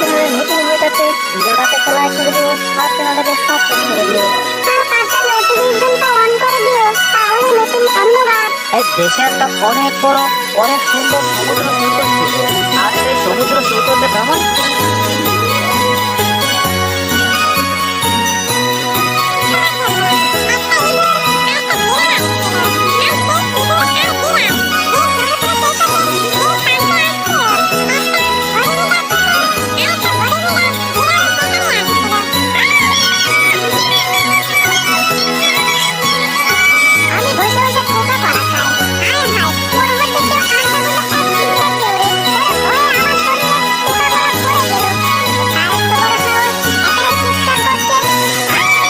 চ্যানেলের নতুন হয়ে থাকলে ভিডিওটাতে একটা লাইক করে দিও আর চ্যানেলটাকে সাবস্ক্রাইব করে দিও আর পাশে নোটিফিকেশনটা অন করে দিও, তাহলে নতুন ধন্যবাদ। এই দেশে একটা অনেক বড় অনেক সুন্দর সমুদ্র সৈকত ছিল আর সেই সমুদ্র সৈকতে ভ্রমণ আমি বসে বসে কোকা কলা খাই। হায় হায়,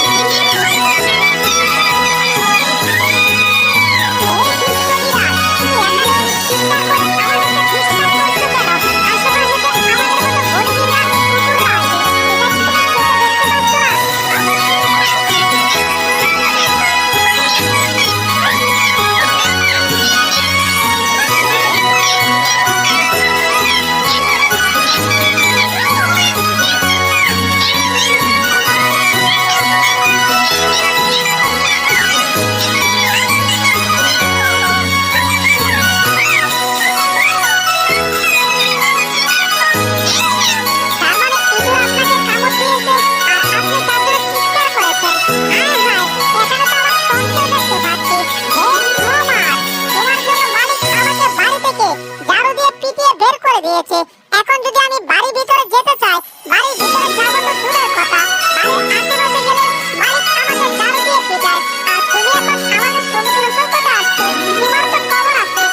পরবর্তী কেউ দিয়েছে। এখন যদি আমি বাড়ির ভিতরে যেতে চাই, বাড়ির ভিতরে যাবো তো দূরের কথা, বাড়ির আশেপাশে গেলে মালিক আমাকে ঝাড়ু দিয়ে পিটায়। আর তুমি এখন আমাদের সমুদ্র সৈকতে আসছো, তোমার তো খবর আছে।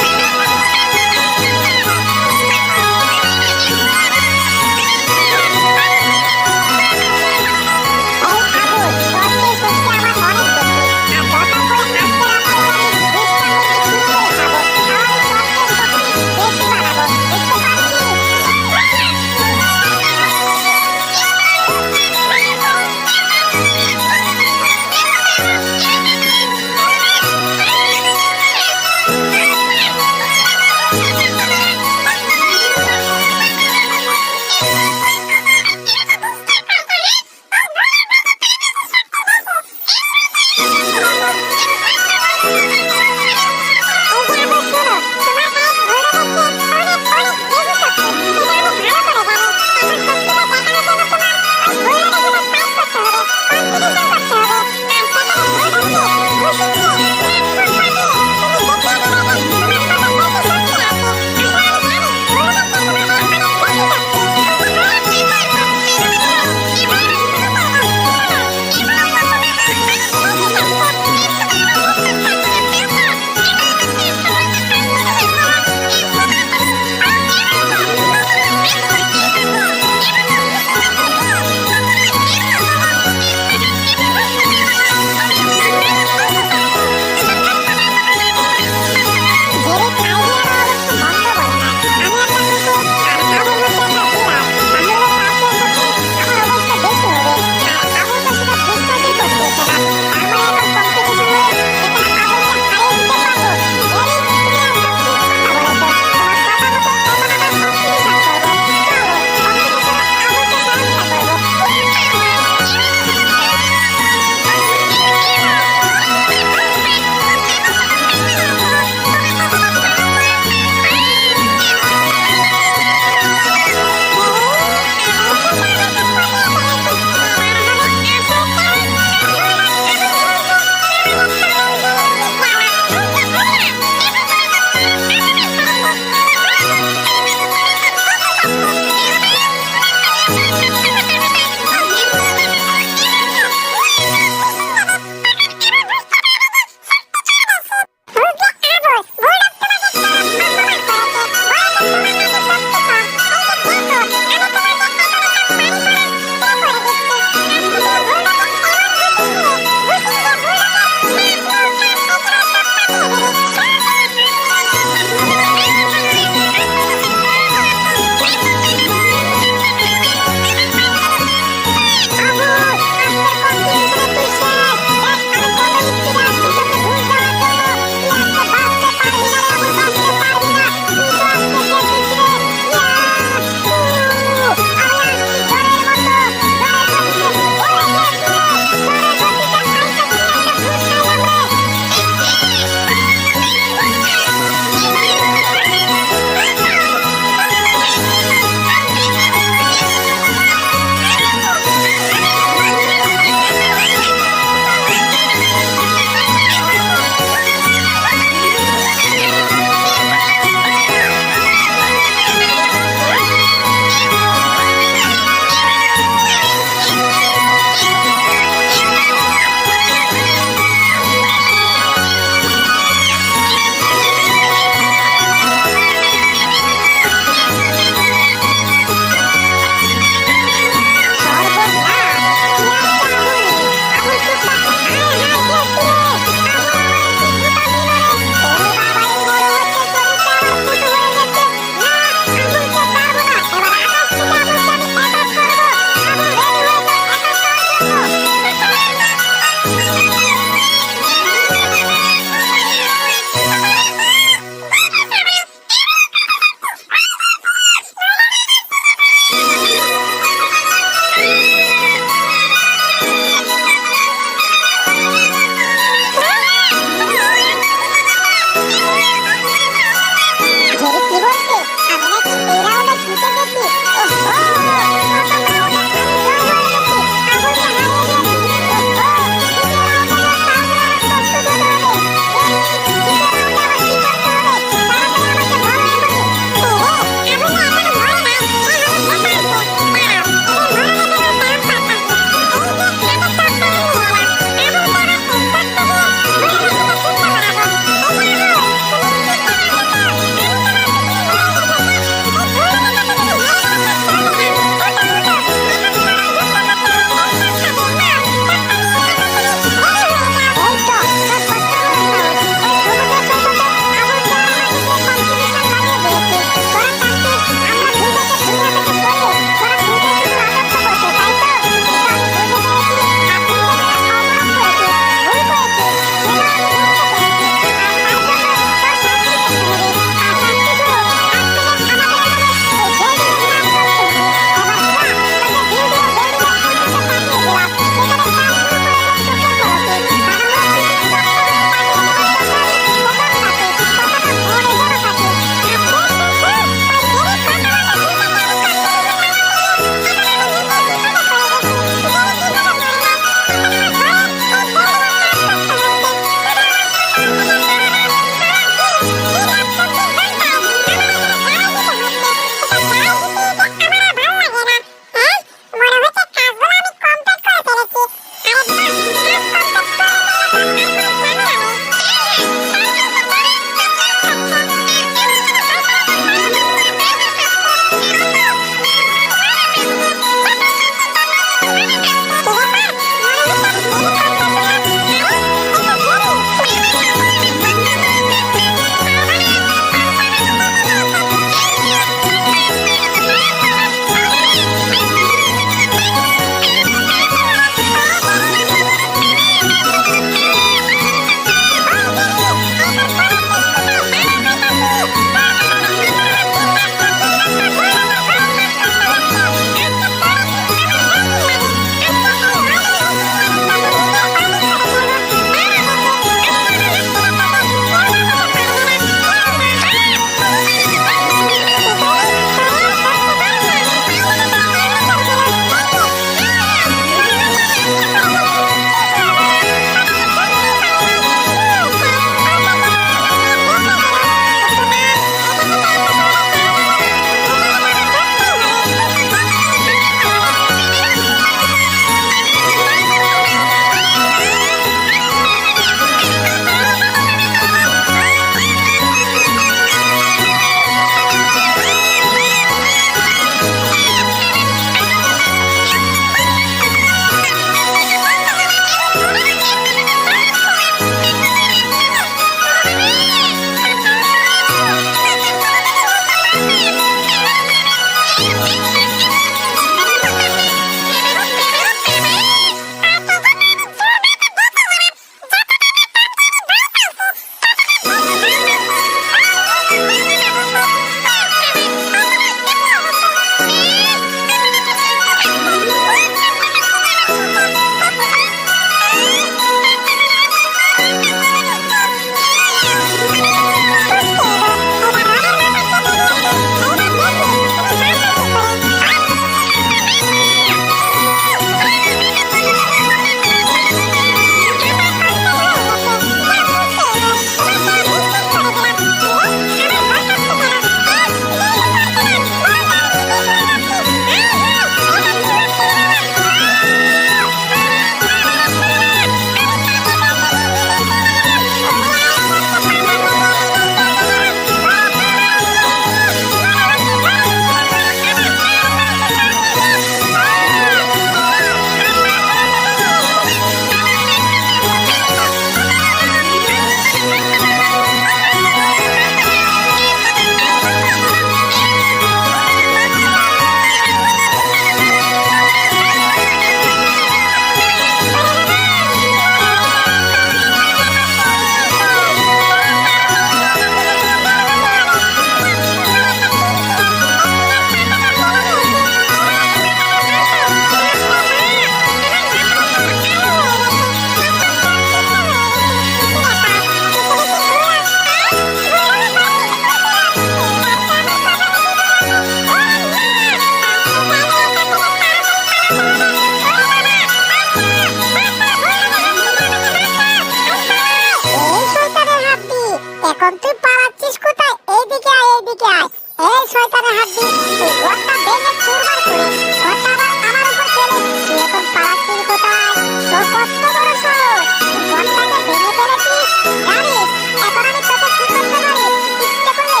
এখন তুই পালাচ্ছিস কোথায়? এইদিকে আয়, এইদিকে আয়। এই শয়তানের হাড্ডি, এই ঘরটা ভেঙে চুরমার করে ঘরটা আবার আমার উপর ফেলে তুই এখন পালাচ্ছিস কোথায়? তোর কত বড় সাহস, তুই ঘরটাকে ভেঙে ফেলেছিস? জানিস এখন আমি তোকে কি করতে পারি? ইচ্ছে করলে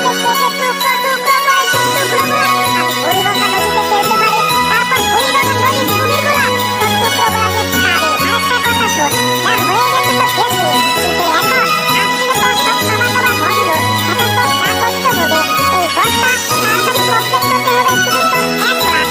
তোকে কেটে টুকরো টুকরো করে টুকরো করে আমি বুড়িগঙ্গা নদীতে ফেলতে পারি। তারপর বুড়িগঙ্গা নদীর কুমিরগুলা তোর টুকরোগুলাকে খাবে। আরেকটা কথা শোন, যা হয়ে গেছে তো গেছে, কিন্তু এখন আজ থেকে তোর সব খাবার দাবার বন্ধ। এখন তোর যা করতে হবে, এই ঘরটা তাড়াতাড়ি কমপ্লিট করতে হবে শুধু তোর একলা।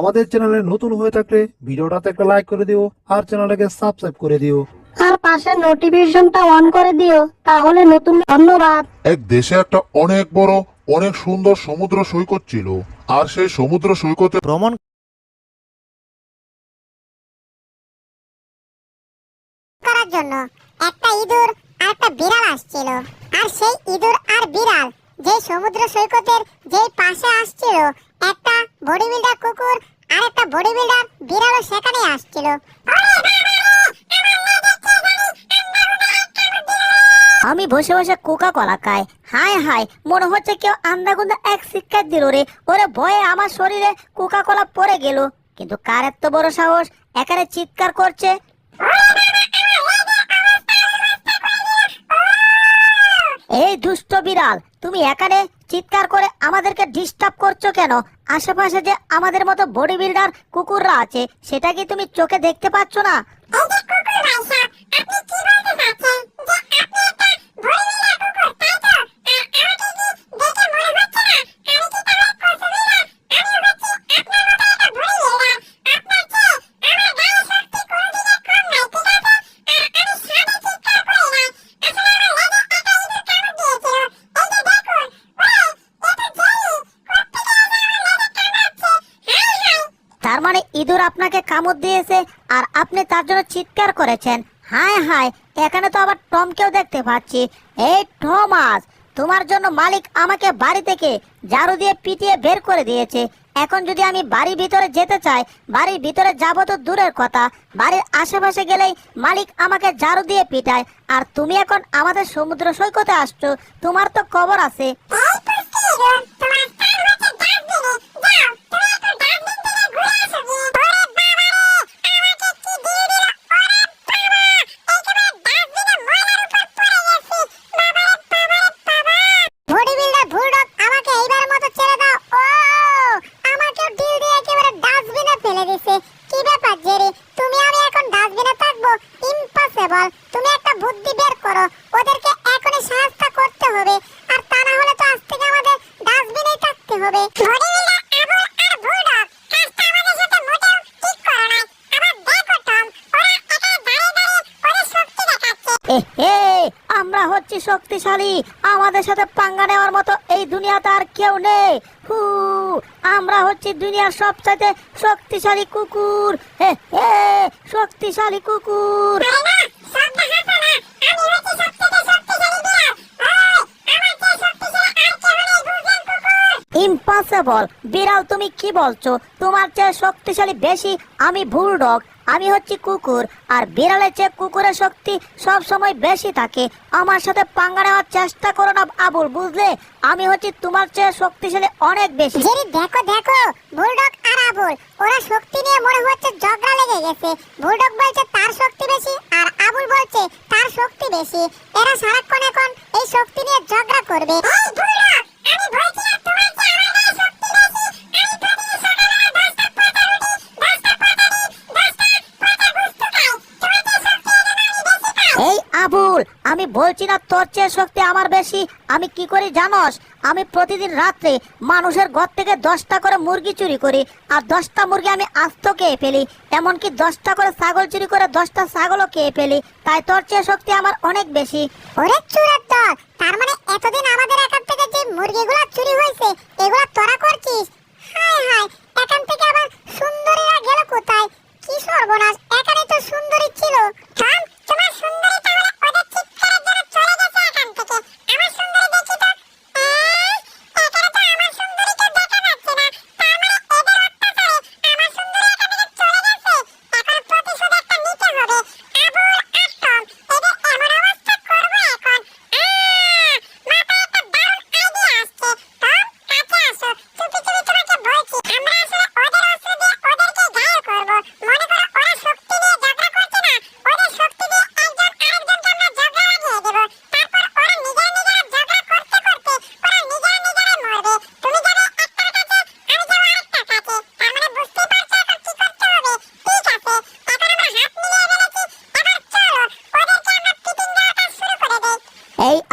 আমাদের চ্যানেলে নতুন হয়ে থাকলে ভিডিওটাতে একটা লাইক করে দিও আর চ্যানেলটাকে সাবস্ক্রাইব করে দিও। আর পাশে নোটিফিকেশনটা অন করে দিও, তাহলে নতুন। ধন্যবাদ। এক দেশে একটা অনেক বড় অনেক সুন্দর সমুদ্র সৈকত ছিল, আর সেই সমুদ্র সৈকতে ভ্রমণ করার জন্য একটা ইঁদুর আর একটা বিড়াল আসছিল। আর সেই ইঁদুর আর বিড়াল যে সমুদ্র সৈকতের যেই পাশে আসছিল, একটা বডি বিল্ডার কুকুর আর একটা বডি বিল্ডার বিড়ালও সেখানে আসছিল। আমি বসে বসে কোকা কলা খাই। হায় হায়, মনে হচ্ছে কেউ আন্দাগুন্দা এক শিক্ষা দিল রে। ওরে ভয়ে আমার শরীরে কোকা কলা পড়ে গেল। কিন্তু কার এত বড় সাহস এখানে চিৎকার করছে? এই দুষ্ট বিড়াল, তুমি এখানে চিৎকার করে আমাদেরকে ডিস্টার্ব করছো কেন? আশেপাশে যে আমাদের মতো বডি বিল্ডার কুকুররা আছে, সেটা কি তুমি চোখে দেখতে পাচ্ছ না? তার মানে ইঁদুর আপনাকে কামড় দিয়েছে আর আপনি তার জন্য চিৎকার করেছেন। হায় হায়, এখানে তো আবার টমকেও দেখতে পাচ্ছি। এই টমাস, তোমার জন্য মালিক আমাকে বাড়ি থেকে ঝাড়ু দিয়ে পিটিয়ে বের করে দিয়েছে। এখন যদি আমি বাড়ির ভিতরে যেতে চাই, বাড়ির ভিতরে যাব তো দূরের কথা, বাড়ির আশেপাশে গেলেই মালিক আমাকে ঝাড়ু দিয়ে পিটায়। আর তুমি এখন আমাদের সমুদ্র সৈকতে আসছো, তোমার তো খবর আছে। বডি বিল্ডার বুলডগ, আমাকে এইবার মতো ছেড়ে দাও। ও, আমাকে ডিল দিয়ে একেবারে ডাস্টবিনে ফেলে দিছে। কি ব্যাপার জেরি, তুমি আমি এখন ডাস্টবিনে থাকবো? ইম্পসিবল। তুমি একটা বুদ্ধি বের করো, ওদেরকে এখনই সাহায্য করতে হবে, আর তা না হলে তো আজ থেকে আমাদের ডাস্টবিনেই থাকতে হবে। বডি বিল্ডার আবুল আর বুলডগ, কাজটা আমাদের সাথে মোটেও ঠিক করো না। আবার দেখো টম, ওরা একা দাঁড়িয়ে ওদের শক্তি দেখাচ্ছে। এ আমরা হচ্ছি শক্তিশালী, আমাদের সাথে পাঙ্গা নেওয়ার মতো এই দুনিয়াতে আর কেউ নেই। হু, আমরা হচ্ছি দুনিয়ার সবচাইতে শক্তিশালী কুকুর। হে হে, শক্তিশালী কুকুর। ইম্পসিবল। বিড়াল, তুমি কি বলছো? তোমার চেয়ে শক্তিশালী বেশি আমি বুলডগ। আমি হচ্ছি কুকুর, আর বিড়ালের চেয়ে কুকুরের শক্তি সব সময় বেশি থাকে। আমার সাথে পাঙ্গা নেওয়ার চেষ্টা করো না আবুল, বুঝলে? আমি হচ্ছি তোমার চেয়ে শক্তিশালী অনেক বেশি। জেরি, দেখো দেখো, বুলডগ আর আবুল, ওরা শক্তি নিয়ে মনে হচ্ছে ঝগড়া লেগে গেছে। বুলডগ বলছে তার শক্তি বেশি, আর আবুল বলছে তার শক্তি বেশি। এরা সারাক্ষণ এখন এই শক্তি নিয়ে ঝগড়া করবে। এই বুলডগ, আমি বলছি না তোমার চেয়ে আমার গায়ে শক্তি বেশি। আমি প্রতিদিন সকালে আমার 10টা পাতা রুটি, 10টা পাতা ডিম, 10টা পাতা গুস্ত খাই। তোমার চেয়ে শক্তি এনে আমি বেশি পাই। এই আবুল, আমি বলছি না তোর চেয়ে শক্তি আমার বেশি। আমি কি করি জানোস? আমি প্রতিদিন রাত্রে মানুষের ঘর থেকে 10টা করে মুরগি চুরি করি, আর 10টা মুরগি আমি আস্ত খেয়ে ফেলি। এমনকি 10টা করে ছাগল চুরি করে 10টা ছাগলও খেয়ে ফেলি। তাই তোর চেয়ে শক্তি আমার অনেক বেশি। ওরে চুরের দল, তার মানে এতদিন আমাদের এখান থেকে যে মুরগিগুলো চুরি হয়েছে, এগুলা তোরা করছিস? হায় হায়, এখান থেকে আবার সুন্দরীরা গেল কোথায়? কি সর্বনাশ, এখানে তো সুন্দরী ছিল। টম, তোমার সুন্দরী তাহলে ওদের চিৎকারের জন্য চলে গেছে এখান থেকে। আমার সুন্দরী দেখি তো। এখানে তো আমার সুন্দরীকে দেখা যাচ্ছে না। তার মানে এদের অত্যাচারে আমার সুন্দরী এখান থেকে চলে গেছে। এখন প্রতিশোধ একটা নিতে হবে। আবুল আর টম, এদের এমন অবস্থা করবো এখন। মাথায় একটা দারুণ আইডিয়া আসছে। টম, কাছে আসো, চুপি চুপি তোমাকে বলছি। আমরা আসলে ওদের অস্ত্র দিয়ে ওদেরকে ঘায়েল করবো। মনে করো ওরা শক্তি নিয়ে ঝগড়া করছে না,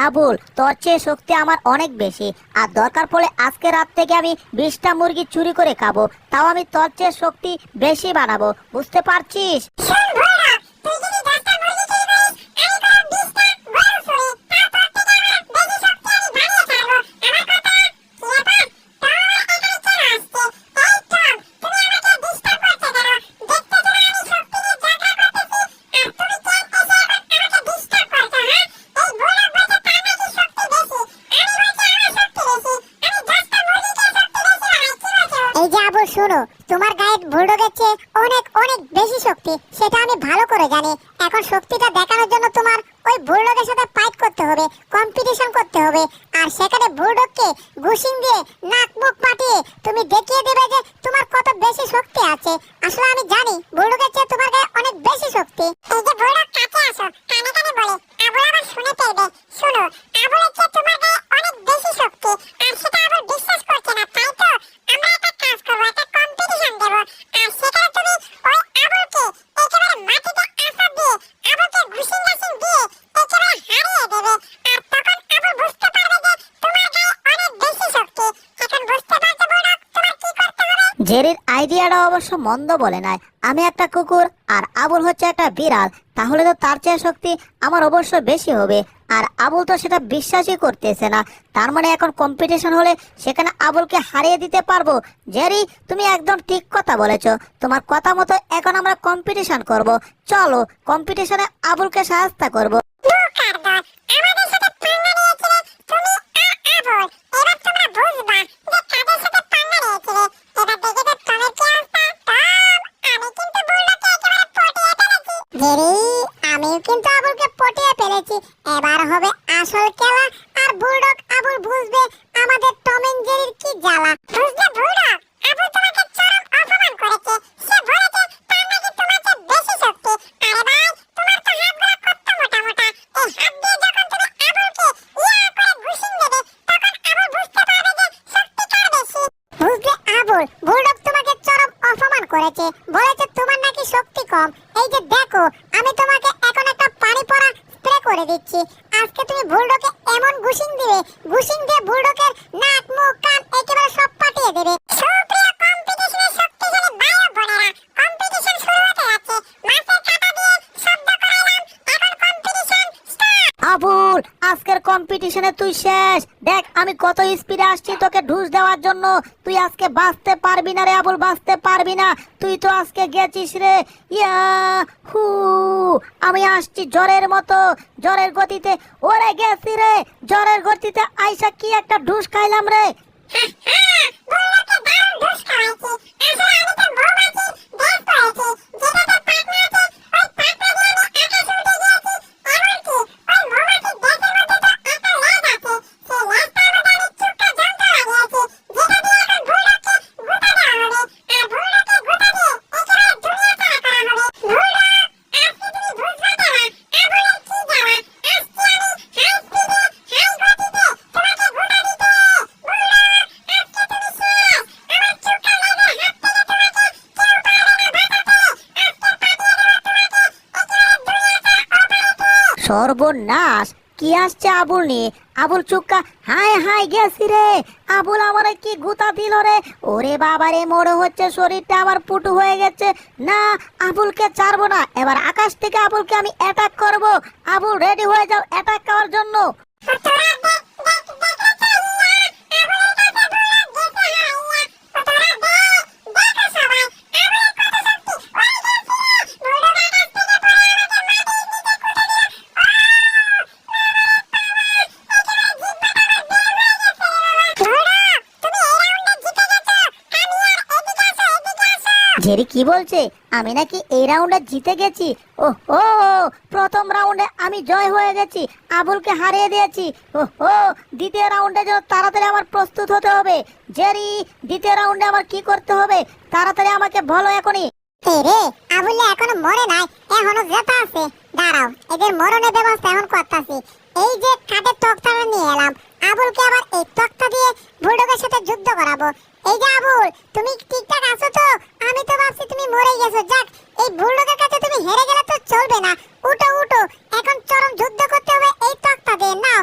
আবুল, তোর চেয়ে শক্তি আমার অনেক বেশি, আর দরকার পড়লে আজকে রাত থেকে আমি 20টা মুরগি চুরি করে খাবো, তাও আমি তোর চেয়ে শক্তি বেশি বানাবো, বুঝতে পারছিস? শোন ভৈরব, তুই যদি 10টা মুরগি চুরি করিস, আমি করব 20টা গরু চুরি। তারপর থেকে আমার বেশি শক্তি আমি বানিয়ে ছাড়বো। আমার কথা কি ব্যাপার? টম এখানে কেন আসছে? এই টম, তুমি আমাকে ডিস্টার্ব করতে কেন? দেখতে তো আমি শক্তি নিয়ে যাত্রা করতেছি, আর তুমি কেন এসে আবার আমাকে ডিস্টার্ব করছো, হ্যাঁ? এই ভৈরব বলছে তার নাকি শক্তি বেশি, আমি বলছি আমার শক্তি বেশি, আমি 10টা মুরগিকে শক্তি বেশি বানাই, কি বলছো? এই যে আবুল, শোনো, তোমার গায়ে বুলডগের চেয়ে অনেক অনেক বেশি শক্তি, সেটা আমি ভালো করে জানি। এখন শক্তিটা দেখানোর জন্য তোমার ওই বুলডগের সাথে ফাইট করতে হবে, কম্পিটিশন করতে হবে, আর সেখানে বুলডগকে ঘুষিং দিয়ে নাক মুখ ফাটিয়ে তুমি দেখিয়ে দেবে যে তোমার কত বেশি শক্তি আছে। আসলে আমি জানি বুলডগের চেয়ে তোমার গায়ে অনেক বেশি শক্তি। এই যে বুলডগ, কাছে আসো, কানে কানে বলে আবুল আবার শুনে ফেলবে। শোনো, আবুলের চেয়ে তোমার গায়ে অনেক বেশি শক্তি, আর সেটা আবুল বিশ্বাস করছে না, তাই তো আমরা একটা কাজ করবো, একটা কম্পিটিশন দেবো, আর সেখানে তুমি ওই আবুলকে একেবারে মাটিতে আছাড় দিয়ে আবুলকে ঘুষিং ঘাসিং দিয়ে একেবারে হারিয়ে দেবে, আর তখন আবুল বুঝতে পারবে যে তোমার গায়ে অনেক বেশি শক্তি। এখন বুঝতে পারছো বুলডগ, তোমার কি করতে হবে? জেরির আইডিয়াটা অবশ্য মন্দ বলে নাই। আমি একটা কুকুর আর আবুল হচ্ছে একটা বিড়াল, তাহলে তো তার চেয়ে শক্তি আমার অবশ্য বেশি হবে, আর আবুল তো সেটা বিশ্বাসই করতেছে না। তার মানে এখন কম্পিটিশন হলে সেখানে আবুলকে হারিয়ে দিতে পারবো। জেরি, তুমি একদম ঠিক কথা বলেছো, তোমার কথা মতো এখন আমরা কম্পিটিশন করব। চলো কম্পিটিশনে আবুলকে সাহায্য করব। বোকার দল, আমাদের সাথে পাঙ্গা নিয়েছিলে তুমি আর আবুল। এবার তোমরা বুঝবা যে কাদের সাথে পাঙ্গা নিয়েছিলে। এবার দেখে তো টমের কি অবস্থা। টম, আমি কিন্তু বুলডগকে একেবারে পটিয়ে ফেলেছি। জেরি, আমিও কিন্তু আবুলকে পটিয়ে ফেলেছি। এবার হবে আসল খেলা, আর বুলডগ আবুল বুঝবে আমাদের টম এন্ড জেরির কি জ্বালা। বুঝলে বুলডগ, আবুল তোমাকে চরম অপমান করেছে। সে বলেছে তার নাকি তোমার চেয়ে বেশি শক্তি। আরে ভাই, তোমার তো হাতগুলো কত মোটা মোটা। এই হাত দিয়ে যখন তুমি আবুলকে ইয়া করে ঘুষিং দেবে, তখন আবুল বুঝতে পারবে যে শক্তি কার বেশি। বুঝলে আবুল, বুলডগ তোমাকে চরম অপমান করেছে, বলেছে তোমার নাকি শক্তি কম। এই যে দেখো, আমি তোমাকে এখন একটা পানি পড়া স্প্রে করে দিচ্ছি। আজকে তুমি বুলডগকে এমন ঘুষিং দিবে, ঘুষিং দিয়ে বুলডগের নাক মুখ কান একেবারে সব ফাটিয়ে দেবে। সুপ্রিয় কম্পিটিশনের শক্তিশালী ভাই ও বোনেরা, কম্পিটিশন শুরু হতে যাচ্ছে। মাছের কাঁটা দিয়ে শব্দ করাইলাম, এখন কম্পিটিশন স্টার্ট। আবুল, আজকের কম্পিটিশনে তুই শেষ। দেখ আমি কত স্পিডে আসছি তোকে ঢুস দেওয়ার জন্য। তুই আজকে বাঁচতে পারবি না রে আবুল, বাঁচতে পারবি না। তুই তো আজকে গেছিস রে। ইয়া হু, আমি আসছি জ্বরের মতো, জ্বরের গতিতে। ওরে গেছি রে, জ্বরের গতিতে আইসা কি একটা ঢুস খাইলাম রে। বুলডগকে দারুণ ঢুস খাওয়াইছি। আসলে আমি তো বৌমাছি বেশ করেছি, যেটা তো পাটনা আছে, ওই পাটনা দিয়ে আমি আকাশ উড়তে গিয়েছি। এমনকি ওই মৌমাছির দেশের মধ্যে তো একটা লেজ আছে, সেই লেজটার মধ্যে আমি চুপটা যন্ত্র লাগিয়েছি, যেটা দিয়ে এখন বুলডগকে গুঁতা দেওয়া হবে, আর বুলডগকে গুঁতা দিয়ে একেবারে দুনিয়া ছাড়া করা হবে। বুলডগ, আজকে তুমি বুঝবে না আবুলের কি জ্বালা। আজকে আমি হাই স্পিডে হাই গতিতে তোমাকে গুঁতা দিতে। বুলডগ, আজকে তুমি শেষ। আমার চুপটা লেজের হাত থেকে তোমাকে কেউ পারবে না বাঁচাতে। আজকে পাঠিয়ে দেবো তোমাকে একেবারে দুনিয়া ছাড়া অপারেতে। সর্বনাশ, কি আসছে আবুল নিয়ে। আবুল চুপকা, হাই হাই গেছি রে। আবুল আমারে কি গুতা দিল রে। ওরে বাবারে, মনে হচ্ছে শরীরটা আবার পুটু হয়ে গেছে। না, আবুলকে ছাড়বো না। এবার আকাশ থেকে আবুলকে আমি অ্যাটাক করব। আবুল রেডি হয়ে যাও অ্যাটাক করার জন্য। তোরা দেখেছো ইয়া, আবুলের কাছে বুলডগ গেছে হারিয়া। তোরা দেখো সবাই, আবুলের কত শক্তি। ওই গেছে রে, বুলডগ আকাশ থেকে পড়ে আমাকে মাটির নিচে পুঁতে দিল। জেরি কি বলছে? আমি নাকি এই রাউন্ডে জিতে গেছি? ও প্রথম রাউন্ডে আমি জয় হয়ে গেছি, আবুলকে হারিয়ে দিয়েছি। দ্বিতীয় রাউন্ডে যেন তাড়াতাড়ি আমার প্রস্তুত হতে হবে। জেরি, দ্বিতীয় রাউন্ডে আমার কি করতে হবে তাড়াতাড়ি আমাকে বলো এখনই। রে, আবুলে এখনো মরে নাই, এখনো জেতা আছে। দাঁড়াও, এদের মরণের ব্যবস্থা এখন করতাছি। এই যে কাঠের তক্তাটা নিয়ে এলাম, আবুলকে আবার এই তক্তা দিয়ে বুলডগের সাথে যুদ্ধ করাবো। এই যে আবুল, তুমি ঠিকঠাক আছো তো? আমি তো ভাবছি তুমি মরে গেছো। যাক, এই বুলডগের কাছে তুমি হেরে গেলে তো চলবে না। উঠো উঠো, এখন চরম যুদ্ধ করতে হবে এই তক্তা দিয়ে। নাও,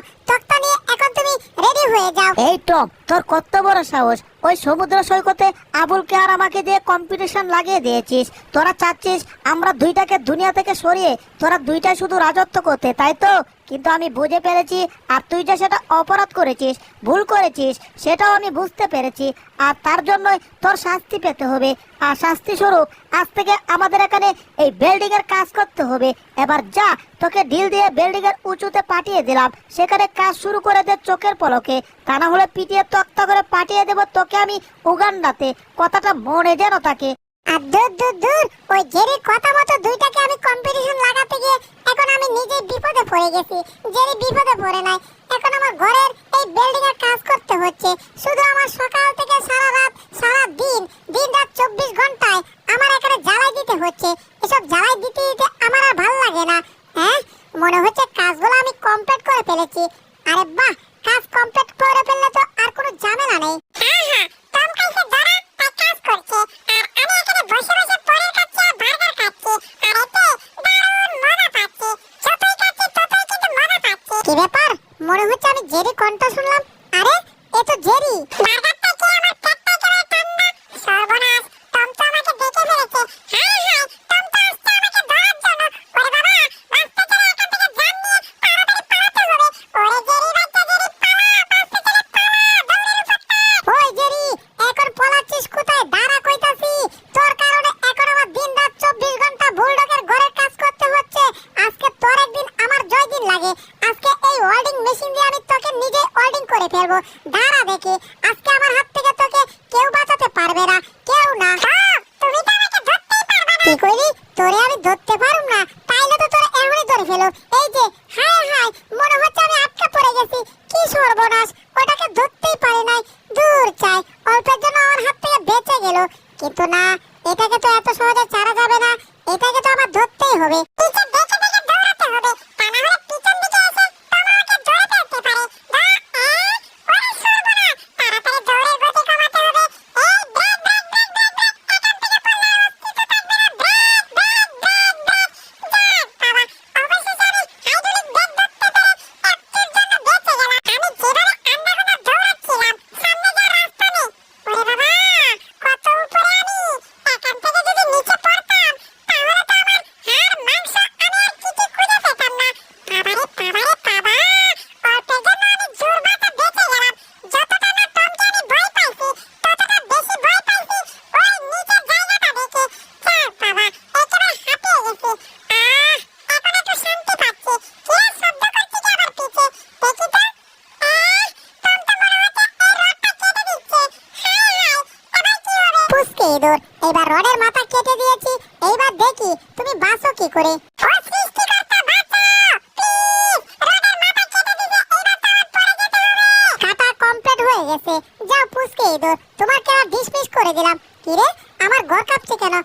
টম, তোর কত বড় সাহস! ওই সমুদ্র সৈকতে আবুলকে আর আমাকে দিয়ে কম্পিটিশন লাগিয়ে দিয়েছিস। তোরা চাচ্ছিস আমরা দুইটাকে দুনিয়া থেকে সরিয়ে তোরা দুইটাই শুধু রাজত্ব করতে, তাই তো? কিন্তু আমি বুঝে পেরেছি, আর তুই যে সেটা অপরাধ করেছিস, ভুল করেছিস, সেটাও আমি বুঝতে পেরেছি। আর তার জন্যই তোর শাস্তি পেতে হবে। আর শাস্তি স্বরূপ আজ থেকে আমাদের এখানে এই বিল্ডিং এর কাজ করতে হবে। এবার যা, তোকে ঢিল দিয়ে বিল্ডিং এর উঁচুতে পাঠিয়ে দিলাম, সেখানে কাজ শুরু করে দে চোখের পলকে। তা না হলে পিটিয়ে তক্তা করে পাঠিয়ে দেবো তোকে আমি উগান্ডাতে। কথাটা মনে যেন থাকে। আর দূর দূর দূর, ওই জেরির কথা মতো দুইটাকে আমি কম্পিটিশন লাগাতে গিয়ে এখন আমি নিজেই বিপদে পড়ে গেছি। জেরি বিপদে পড়ে নাই, এখন আমার ঘরের এই বিল্ডিং এর কাজ করতে হচ্ছে। শুধু আমার সকাল থেকে সারা রাত, সারা দিন, দিন রাত 24 ঘন্টায় আমার এখানে জ্বালাই দিতে হচ্ছে। এসব জ্বালাই দিতে দিতে আমার আর ভালো লাগে না। হ্যাঁ, মনে হচ্ছে কাজগুলো আমি কমপ্লিট করে ফেলেছি। আরে বাহ, কাজ কমপ্লিট করে ফেললে তো আর কোনো ঝামেলা নেই। হ্যাঁ হ্যাঁ, টম কাইছে ধরা তাই কাজ করছে, আর আমি এখানে বসে বসে পনির খাচ্ছি আর বার্গার খাচ্ছি, আর এতে দারুণ মজা পাচ্ছি। যতই খাচ্ছি ততই কিন্তু মজা পাচ্ছি। কি ব্যাপার, মনে হচ্ছে আমি জেরি কণ্ঠ শুনলাম। আরে এ তো জেরি। বার্গারটা কি আমার পেটটা করে ঠান্ডা? সর্বনাশ, টম তো আমাকে দেখে ফেলেছে। হাই হাই, টম তো আসছে আমাকে ধরার জন্য। ওরে বাবা, রাস্তা ছেড়ে এখান থেকে জান নিয়ে তাড়াতাড়ি পালাতে হবে। ওরে জেরি বাচ্চা, জেরি পালা, রাস্তা ছেড়ে পালা, দৌড়ের উপরটা। ওই জেরি, এখন পলাচ্ছিস কোথায়? দাঁড়া কইতাছি। তোর কারণে এখন আমার দিন রাত 24 ঘন্টা বুলডগের ঘরের কাজ করতে হচ্ছে। আজকে তোর একদিন, আমার জয় দিন লাগে। আজকে এই ওয়েল্ডিং মেশিন দিয়ে আমি তোকে নিজে ওয়েল্ডিং করে ফেলবো। দাঁড়া দেখি, আজকে আমার হাত থেকে তোকে কেউ বাঁচাতে পারবে না, কেউ না। তুমি তো আমাকে ধরতেই পারবে না। কি কইলি? তোরে আমি ধরতে পারুম না? তাইলে তো তোরে এমনই ধরে ফেলো। এই যে, হায় হায়, মনে হচ্ছে আমি আটকা পড়ে গেছি। কি সর্বনাশ, ওটাকে ধরতেই পারি নাই। দূর চাই, অল্পের জন্য আমার হাত থেকে বেঁচে গেল। কিন্তু না, এটাকে তো এত সহজে ছাড়া যাবে না। এটাকে তো আমার ধরতেই হবে। পিছে দেখে দেখে দৌড়াতে হবে, তা না হলে পিছন দিকে এসে টম আমাকে ধরে ফেলতে পারে। ওরে সর্বনাশ, তাড়াতাড়ি দৌড়ের গতি কমাতে হবে। এই brake brake brake brake brake, এখান থেকে পড়লে আর অস্তিত্ব থাকবে না। Brake brake brake brake. যাক বাবা, অবশেষে আমি হাইড্রোলিক ব্রেক ধরতে পেরে একটুর জন্য বেঁচে গেলাম। আমি যেভাবে আন্দাগোনা দৌড়াচ্ছিলাম, সামনে যাওয়ার রাস্তা নেই। ওরে বাবা, কত উপরে আমি! এখান থেকে যদি নিচে পড়তাম, তাহলে তো আমার হাড় মাংস আমি আর কিছু খুঁজে পেতাম না। বাবারে বাবারে বাবা, অল্পের জন্য আমি জোর বাতা বেঁচে গেলাম। যতটা না টমকে আমি ভয় পাইছি, ততটা বেশি ভয় পাইছি ওই নিচের জায়গাটা দেখে। যাক বাবা, একেবারে হাঁপিয়ে গেছি। এখন একটু শান্তি পাচ্ছি। কি আর শব্দ করছি কি আবার পিছে? দেখি তো। টম তো মনে হচ্ছে এই রডটা কেটে দিচ্ছে। হায় হায়, এবার কি হবে? পুষ্কে ইঁদুর, এবার রডের মাথা কেটে দিয়েছি। এইবার দেখি তুমি বাঁচো কি করে। ও সৃষ্টিকর্তা, বাঁচাও প্লিজ, রডের মাথা কেটে দিছে। এইবার তো আমার পড়ে যেতে হবে। কাটা কমপ্লিট হয়ে গেছে। যাও পুষ্কে ইঁদুর, তোমার কেন ডিসমিস করে দিলাম। কি রে, আমার ঘর কাঁপছে কেন?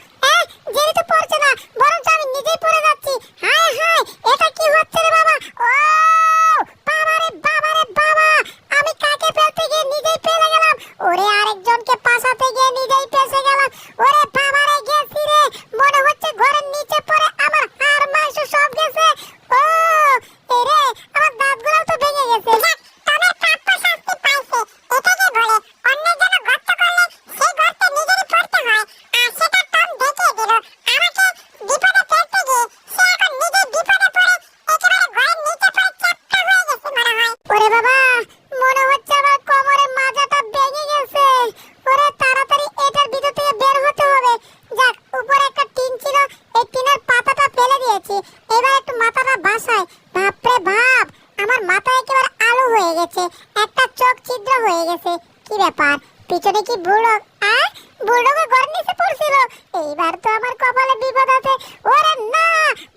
জেরি তো পড়ছে না, বরঞ্চ আমি নিজেই পড়ে যাচ্ছি। হায় হায়, এটা কি হচ্ছে রে বাবা? ও বাবা রে বাবা রে বাবা, আমি কাকে ফেলতে গিয়ে নিজেই ফেলে গেলাম। ওরে আরেকজনকে পাশাতে গিয়ে নিজেই ফেসে গেলাম। ওরে বাবা রে, গেছি রে। মনে হচ্ছে ঘরের নিচে পড়ে আমার হাড় মাংস সব গেছে। ও এরে, আমার দাঁতগুলো তো ভেঙে গেছে। যাক, টমের প্রাপ্য শাস্তি পাইছে। এটাকে বলে অন্যের জন্য গর্ত করলে সেই গর্তে নিজেরই পড়তে হয়। আর সেটা টম দেখিয়ে দিল। আমাকে বিপদে ফেলতে গিয়ে সে এখন নিজেই বিপদে পড়ে একেবারে ঘরের নিচে পড়ে চ্যাপ্টা হয়ে গেছে মনে হয়। ওরে বাবা, মনে হচ্ছে আমার কোমরের মাজাটা ভেঙে গেছে। ওরে তাড়াতাড়ি এটার ভিতর থেকে বের হতে হবে। যাক, উপরে একটা টিন ছিল, এই টিনের পাতাটা ফেলে দিয়েছি। এবার একটু মাথাটা বাসায়। বাপরে বাপ, আমার মাথা একেবারে আলো হয়ে গেছে, একটা চোখ ছিদ্র হয়ে গেছে। কি ব্যাপার, পিছনে কি বুলডগ? বুলডগের ঘর নিচে পড়ছিল। এইবার তো আমার কপালে বিপদ আছে। ওরে না,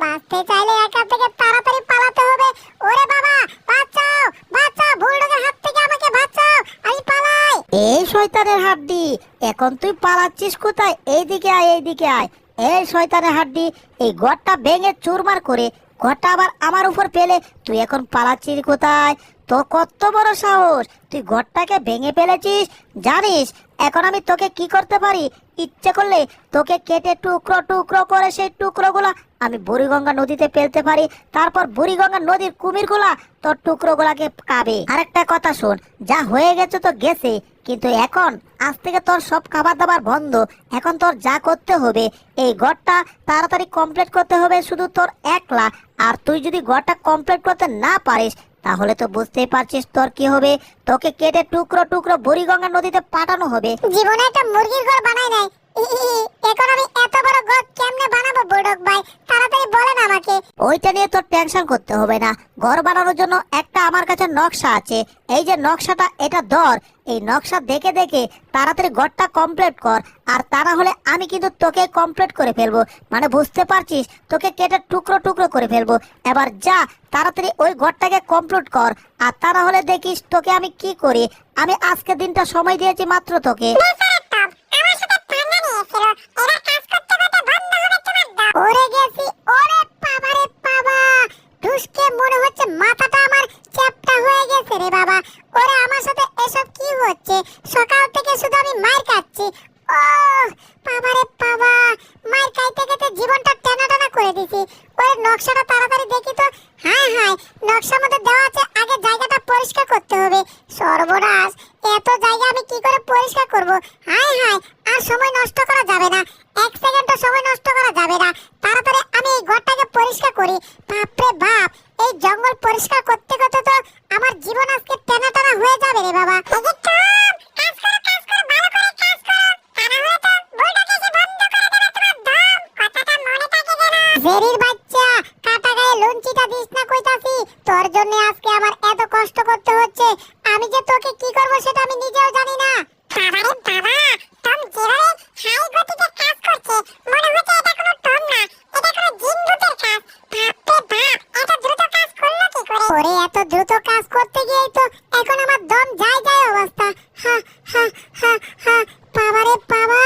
বাঁচতে চাইলে এখান থেকে তাড়াতাড়ি পালাতে হবে। ওরে বাবা, বাঁচাও বাঁচাও, বুলডগের হাত থেকে আমাকে বাঁচাও, আমি পালাই। এই শয়তানের হাড্ডি, এখন তুই পালাচ্ছিস কোথায়? এইদিকে আয়, এইদিকে আয়। এই শয়তানের হাড্ডি, এই ঘরটা ভেঙে চুরমার করে ঘরটা আবার আমার উপর ফেলে তুই এখন পালাচ্ছিস কোথায়? তোর কত বড় সাহস, তুই ঘরটাকে ভেঙে ফেলেছিস? জানিস এখন আমি তোকে কি করতে পারি, ইচ্ছে করলে তোকে কেটে টুকরো টুকরো করে সেই টুকরোগুলা আমি বুড়িগঙ্গা নদীতে ফেলতে পারি। তারপর বুড়িগঙ্গা নদীর কুমিরগুলা তোর টুকরোগুলাকে খাবে। আরেকটা কথা শোন, যা হয়ে গেছে তো গেছে, কিন্তু এখন আজ থেকে তোর সব খাবার দাবার বন্ধ। এখন তোর যা করতে হবে, এই ঘরটা তাড়াতাড়ি কমপ্লিট করতে হবে শুধু তোর একলা। আর তুই যদি ঘরটা কমপ্লিট করতে না পারিস, তাহলে তো বুঝতেই পারছিস তোর কি হবে। তোকে কেটে টুকরো টুকরো বুড়িগঙ্গা নদীতে পাঠানো হবে। জীবনে একটা মুরগির ঘর বানাই নাই, এখন আমি এত বড় ঘর কেমনে বানাবো বুড়ক ভাই, তাড়াতাড়ি বলেন আমাকে। ওইটা নিয়ে তোর টেনশন করতে হবে না। ঘর বানানোর জন্য একটা আমার কাছে নকশা আছে। এই যে নকশাটা, এটা ধর। এই নকশা দেখে দেখে তাড়াতাড়ি ঘরটা কমপ্লিট কর, আর তা না হলে আমি কিন্তু তোকে কমপ্লিট করে ফেলবো। মানে বুঝতে পারছিস, তোকে কেটে টুকরো টুকরো করে ফেলবো। এবার যা তাড়াতাড়ি ওই ঘরটাকে কমপ্লিট কর, আর তা না হলে দেখিস তোকে আমি কি করি। আমি আজকে দিনটা সময় দিয়েছি মাত্র তোকে। ওরে গেছি, ওরে বাবা রে বাবা, ঢুসকে মনে হচ্ছে মাথাটা আমার চ্যাপটা হয়ে গেছে রে বাবা। ওরে আমার সাথে এসব কি হচ্ছে? সকাল থেকে শুধু আমি মার খাচ্ছি। ও বাবা রে বাবা, মার খাইতে খাইতে জীবনটা টানা টানা করে দিছি। ওরে নকশাটা তাড়াতাড়ি দেখি তো। হায় হায়, নকশার মধ্যে দেওয়া আছে আগে জায়গাটা পরিষ্কার করতে হবে। সর্বনাশ, এত জায়গা আমি কি করে পরিষ্কার করব? হায় হায়, আর সময় নষ্ট করা যাবে না, এক সেকেন্ডও সময় নষ্ট করা যাবে না। তাড়াতাড়ি আমি এই ঘরটাকে পরিষ্কার করি। বাপরে বাপ, এই জঙ্গল পরিষ্কার করতে করতে তো আমার জীবন আজকে টানা টানা হয়ে যাবে রে বাবা। জেরির বাচ্চা, কাটা গায়ে লঞ্চিটা দিস না কইতাছি। তোর জন্য আজকে আমার এত কষ্ট করতে হচ্ছে। আমি যে তোকে কি করব সেটা আমি নিজেও জানি না। বাবারে বাবা, টম যেভাবে হাই গতিতে কাজ করছে, মনে হচ্ছে এটা কোনো টম না, এটা কোনো জিন ভূতের কাজ। বাপরে বাপ, এত দ্রুত কাজ করলো কি করে? ওরে এত দ্রুত কাজ করতে গিয়েই তো এখন আমার দম যায় যায় অবস্থা। হা হা হা হা, বাবারে বাবা,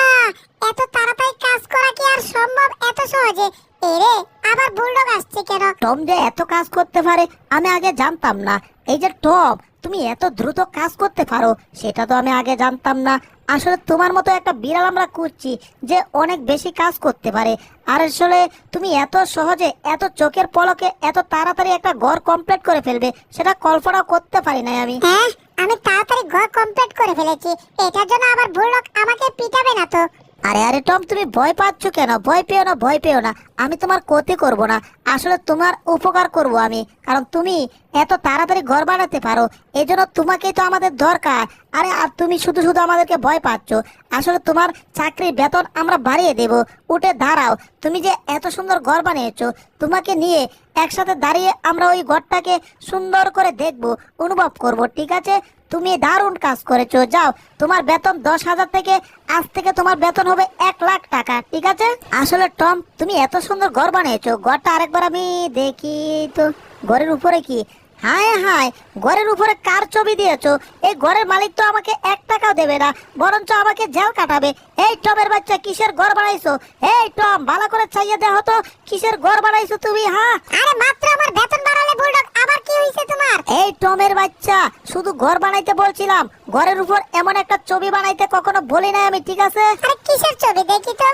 এত তাড়াতাড়ি কাজ করা কি আর সম্ভব এত সহজে? এরে আবার বুলডগ আসছে কেন? টম যে এত কাজ করতে পারে আমি আগে জানতাম না। এই যে টম, তুমি এত দ্রুত কাজ করতে পারো সেটা তো আমি আগে জানতাম না। আসলে তোমার মতো একটা বিড়াল আমরা খুঁজছি যে অনেক বেশি কাজ করতে পারে। আর আসলে তুমি এত সহজে, এত চোখের পলকে এত তাড়াতাড়ি একটা ঘর কমপ্লিট করে ফেলবে সেটা কল্পনা করতে পারি নাই আমি। হ্যাঁ, আমি তাড়াতাড়ি ঘর কমপ্লিট করে ফেলেছি। এটার জন্য আবার বুলডগ আমাকে পিটাবে না তো? আরে আরে টম, তুমি ভয় পাচ্ছ কেন? ভয় পেও না, ভয় পেও না। আমি তোমার ক্ষতি করব না, আসলে তোমার উপকার করব আমি। কারণ তুমি এত তাড়াতাড়ি ঘর বানাতে পারো, এজন্য তোমাকেই তো আমাদের দরকার। আরে আর তুমি শুধু শুধু আমাদেরকে ভয় পাচ্ছ। আসলে তোমার চাকরির বেতন আমরা বাড়িয়ে দেব। উঠে দাঁড়াও, তুমি যে এত সুন্দর ঘর বানিয়েছো, তোমাকে নিয়ে একসাথে দাঁড়িয়ে আমরা ওই ঘরটাকে সুন্দর করে দেখব, অনুভব করব। ঠিক আছে, তুমি দারুণ কাজ করেছো। যাও, তোমার বেতন 10,000 থেকে আজ থেকে তোমার বেতন হবে 1,00,000 টাকা। ঠিক আছে? আসলে টম, তুমি এত সুন্দর ঘর বানিয়েছো, ঘরটা আরেকবার আমি দেখি তো। ঘরের উপরে কি? হায় হায়, ঘরের উপরে কার ছবি দিয়েছো? এই ঘরের মালিক তো আমাকে 1 টাকাও দেবে না, বরঞ্চ আমাকে জেল কাটাবে। এই টমের বাচ্চা, কিসের ঘর বানাইছো? এই টম, ভালো করে চাইয়ে দেখো তো কিসের ঘর বানাইছো তুমি? হ্যাঁ, আরে মাত্র আমার বেতন বাড়ালে বুলডগ, আবার কি হইছে তোমার? এই টমের বাচ্চা, শুধু ঘর বানাইতে বলছিলাম, ঘরের উপর এমন একটা ছবি বানাইতে কখনো বলি নাই আমি। ঠিক আছে? আরে কিসের ছবি দেখি তো?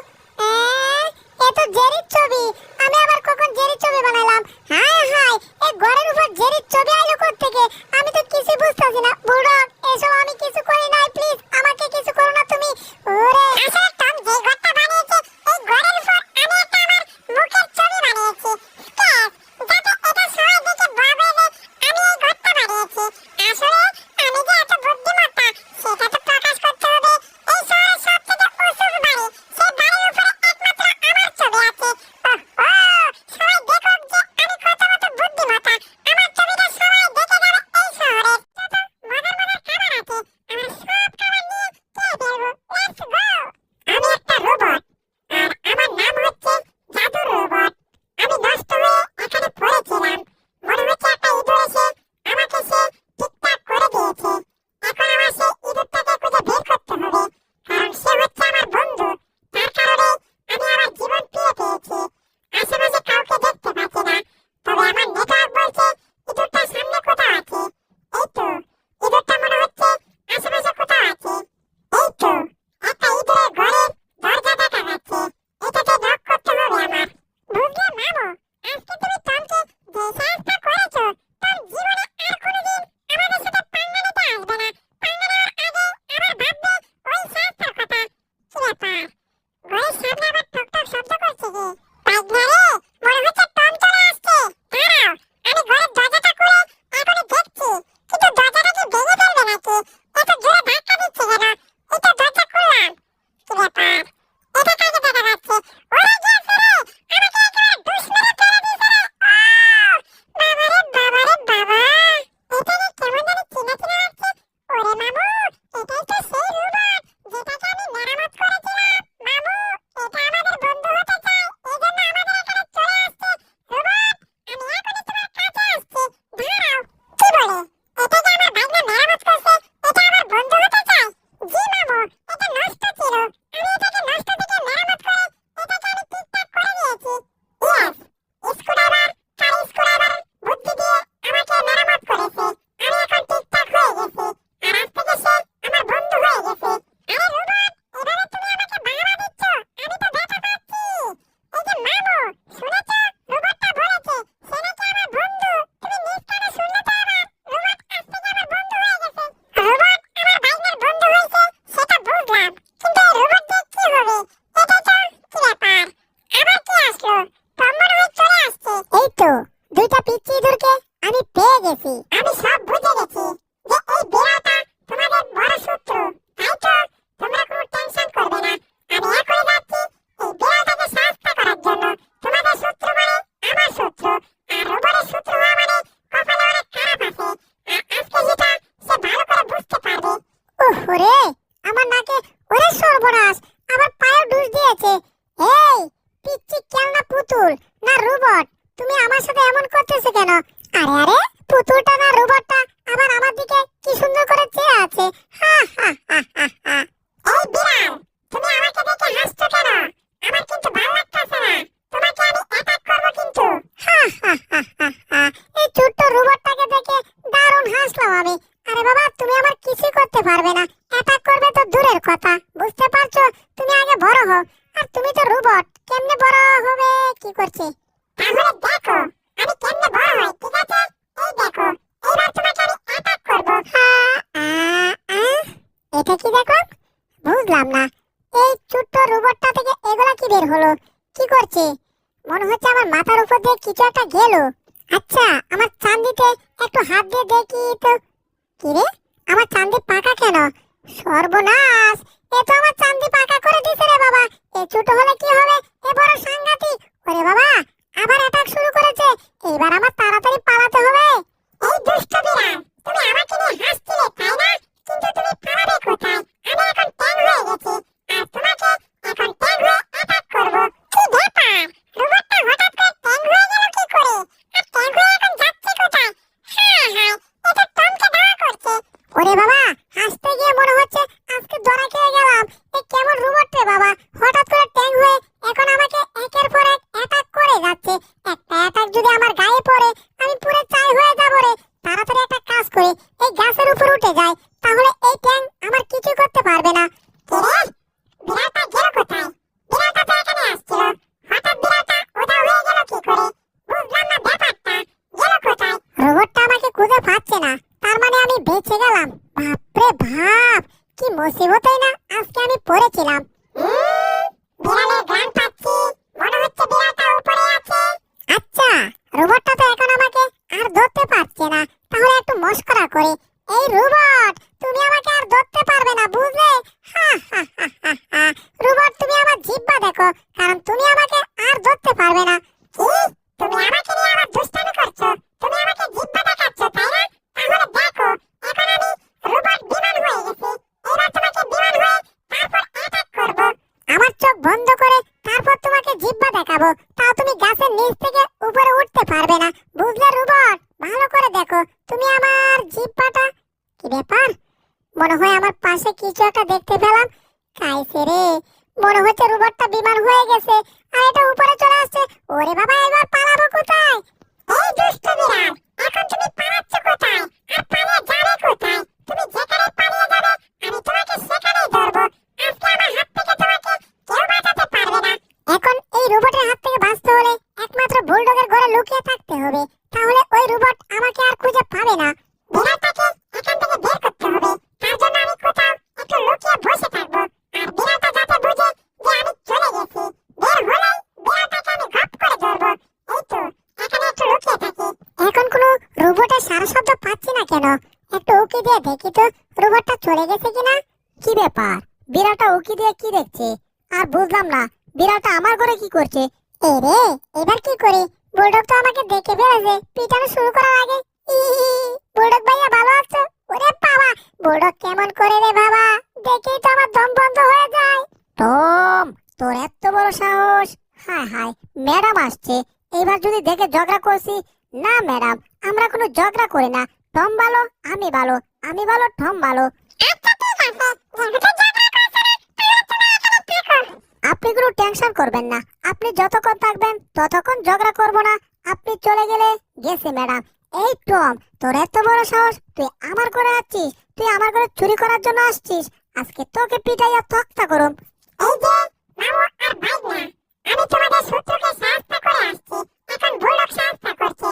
এ তো জেরির ছবি। আমি আবার কখন জেরির ছবি বানালাম? হায় হায়, এই ঘরের উপর জেরির ছবি আইলো কোত্থেকে? আমি তো কিছু বুঝতাছি না। বুলডগ, এসব আমি কিছু করি নাই, প্লিজ আমাকে কিছু করো না তুমি। ওরে আসলে টম যে ঘরটা বানিয়েছে, এই ঘরের উপর আমি একটা আমার মুখের ছবি বানিয়েছি। স্কেচ, যাতে এটা সবাই দেখে ভাবে যে আমি এই ঘরটা বানিয়েছি। আসলে আমি যে এত বুদ্ধিমত্তা সেটা তো প্রকাশ করতে হবে। এই শহরের সবথেকে উঁচু বাড়ি, সেই বাড়ির উপরে একমাত্র আমার ছবি আছে। ওহ, সবাই দেখুক যে আমি কত মতো দুইটা পিচ্চি ইঁদুরকে আমি পেয়ে গেছি। আমি সব বুঝে গেছি যে এই বিড়ালটা তোমাদের বড় শত্রু। তাই তো তোমরা কোনো টেনশন করবে না। আমি এখনই যাচ্ছি এই বিড়ালটাকে শাস্তি করার জন্য। তোমাদের শত্রু মানে আমার শত্রু, আর রোবটের শত্রু হওয়া মানে কপালে অনেক খারাপ আছে। আর আজকে যেটা সে ভালো করে বুঝতে পারবে। ওরে আমার নাকে ওরে সর্বনাশ, আমার পায়ে ডুস দিয়েছে। এই পিচ্চি খেলনা পুতুল না রোবট, তুমি আমার সাথে এমন করতেছো কেন? আরে আরে, পুতুলটা না রোবটটা আবার আমার দিকে কি সুন্দর করে চেয়ে আছে। হা হা হা হা হা। এই বিড়াল, তুমি আমাকে দেখে হাসছো কেন? আমার কিন্তু ভালো লাগতেছে না। তোমাকে আমি অ্যাটাক করব কিন্তু। হা হা হা হা হা। এই ছোট্ট রোবটটাকে দেখে দারুণ হাসলাম আমি। আরে বাবা, তুমি আমার কিছুই করতে পারবে না। অ্যাটাক করবে তো দূরের কথা, বুঝতে পারছো? তুমি আগে বড় হও। আর তুমি তো রোবট, কেমনে বড় হবে কি করছে? তাহলে দেখো আমি কেমনে বড় হই, ঠিক আছে? এই দেখো, এইবার তোমাকে আমি অ্যাটাক করব। এটা কি দেখো? বুঝলাম না, এই ছোট্ট রোবটটা থেকে এগুলা কি বের হলো? কি করছে? মনে হচ্ছে আমার মাথার উপর দিয়ে কিছু একটা গেল। আচ্ছা, আমার চান্দিতে একটু হাত দিয়ে দেখি তো। কি রে, আমার চান্দি পাকা কেন? সর্বনাশ, এ তো আমার চান্দি পাকা করে দিছে রে বাবা। এ ছোট হলে কি হবে, এ বড় সাংঘাতিক। ওরে বাবা, আবার অ্যাটাক শুরু করেছে। এবার আমার তাড়াতাড়ি পালাতে হবে। এই দুষ্ট বিড়াল, তুমি আমাকে নিয়ে হাসছিলে তাই না? কিন্তু তুমি পালাবে কোথায়? আমি এখন ট্যাং হয়ে গেছি, আর তোমাকে এখন ট্যাং হয়ে অ্যাটাক করব। কি ব্যাপার, রোবটটা হঠাৎ করে ট্যাং হয়ে গেল কি করে? আর ট্যাং হয়ে এখন যাচ্ছে কোথায়? হ্যাঁ হ্যাঁ, এটা টমকে দেওয়া করছে। ওরে বাবা, হাসতে গিয়ে মনে হচ্ছে আজকে ধরা খেয়ে গেলাম। এ কেমন রোবট রে বাবা, হঠাৎ করে ট্যাং হয়ে এখন আমাকে একের পর এক অ্যাটাক করে যাচ্ছে। একটা অ্যাটাক যদি আমার গায়ে পড়ে, আমি পুরো চাই হয়ে যাব রে। তাড়াতাড়ি একটা কাজ করি, এই গাছের উপর উঠে যাই, তাহলে এই ট্যাং আমার কিছু করতে পারবে না। কে রে, বিড়ালটা গেল কোথায়? বিড়ালটা তো এখানে আসছিল, হঠাৎ বিড়ালটা উধাও হয়ে গেল কি করে? বুঝলাম না ব্যাপারটা, গেল কোথায়? রোবটটা আমাকে খুঁজে পাচ্ছে না, তার মানে আমি বেঁচে গেলাম। বাপরে বাপ, কি মুসিবতেই না আজকে আমি পড়েছিলাম। বিড়ালের গান পাচ্ছি, মনে হচ্ছে বিড়ালটা উপরে আছে। আচ্ছা, রোবটটা তো এখন আমাকে আর ধরতে পারছে না, তাহলে একটু মস্করা করি। এই রোবট, তুমি আমাকে আর ধরতে পারবে না, বুঝলে? হা হা হা হা হা। রোবট, তুমি আমার জিহ্বা দেখো, কারণ তুমি আমাকে আর ধরতে পারবে না। কি, তুমি আমাকে নিয়ে আবার দুষ্টামি করছো? তুমি আমাকে জিহ্বা দেখাচ্ছ তাই না? তাহলে দেখো, এখন আমি রোবট বিমান হয়ে গেছি। এবার তোমাকে বিমান হয়ে তারপর অ্যাটাক করব। আমার চোখ বন্ধ করে তারপর তোমাকে জিহ্বা দেখাবো, তাও তুমি গাছের নিচ থেকে উপরে উঠতে পারবে না, বুঝলে রোবট? ভালো করে দেখো তুমি আমার জিহ্বাটা। কি ব্যাপার, মনে হয় আমার পাশে কিছু একটা দেখতে পেলাম। কাইছে রে, মনে হচ্ছে রোবটটা বিমান হয়ে গেছে আর এটা উপরে চলে আসছে। ওরে বাবা, এবার পালাবো কোথায়? এই দুষ্ট বিড়াল, এখন তুমি পালাচ্ছ কোথায়? আর পালিয়ে যাবে কোথায়? তুমি যেখানে পালিয়ে যাবে আমি তোমাকে সেখানেই ধরবো। আজকে আমার হাত থেকে তোমাকে কেউ বাঁচাতে পারবে না। এখন এই রোবটের হাত থেকে বাঁচতে হলে একমাত্র বুলডগের ঘরে লুকিয়ে থাকতে হবে, তাহলে ওই রোবট আমাকে আর খুঁজে পাবে না। বিড়ালটাকে এখান থেকে বের করতে হবে, তার জন্য আমি কোথাও একটু লুকিয়ে বসে থাকবো। আর বিড়ালটা যাতে বুঝে যে আমি চলে গেছি, বের হলেই বিড়ালটাকে আমি ঘপ করে ধরবো। এই তো, এখানে একটু লুকিয়ে থাকি। এখন কোনো রোবটের সারা শব্দ পাচ্ছি না কেন? একটু উকি দিয়ে দেখি তো রোবটটা চলে গেছে কিনা। কি ব্যাপার, বিড়ালটা উকি দিয়ে কি দেখছে? আর বুঝলাম না, বিড়ালটা আমার ঘরে কি করছে? এই রে, এবার কি করি? বুলডগ তো আমাকে দেখে ফেলেছে পিটানো শুরু করার আগে। বুলডগ ভাইয়া ভালো আছো? ওরে বাবা, বুলডগ কেমন করে রে বাবা, দেখেই তো আমার দম বন্ধ হয়ে যায়। টম, তোর এত বড় সাহস! হায় হায়, ম্যাডাম আসছে, এইবার যদি দেখে ঝগড়া করছি। না ম্যাডাম, আমরা কোনো ঝগড়া করি না। টম ভালো, আমি ভালো, আমি ভালো, টম ভালো। আচ্ছা ঠিক আছে, যেহেতু ঝগড়া করছো না, তাহলে তুমি এখানে থাকো। আপনি কোনো টেনশন করবেন না, আপনি যতক্ষণ থাকবেন ততক্ষণ ঝগড়া করব না। আপনি চলে গেলে গেছে ম্যাডাম। এই টম, তোর এত বড় সাহস, তুই আমার ঘরে আসছিস? তুই আমার ঘরে চুরি করার জন্য আসছিস? আজকে তোকে পিটাইয়া তক্তা করুম। এই যে মামু আর ভাই না, আমি তোমাদের শত্রুকে সাহায্য করে আসছি, এখন বুলডগ সাহায্য করছে।